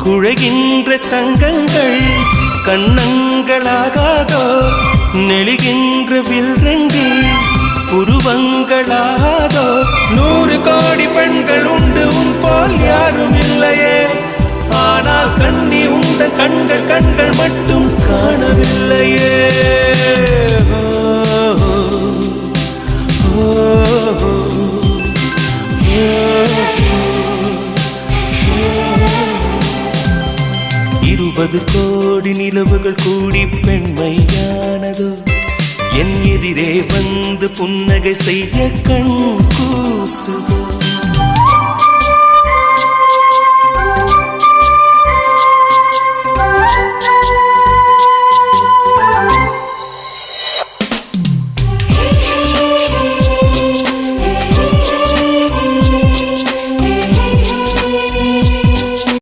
குழைகின்ற தங்கங்கள் கண்ணங்களாகாதோ நெளிகின்ற வில்ரங்கில் புருவங்களாதோ 100 கோடி பெண்கள் உண்டு உன் போல் யாரும் இல்லையே ஆனால் கண்ணி உண்ட கண்கள் மட்டும் காணவில்லையே இருபது கோடி நிலவுகள் கூடி பெண்மையானதோ என் எதிரே வந்து புன்னகை செய்ய கண் கூசுதோ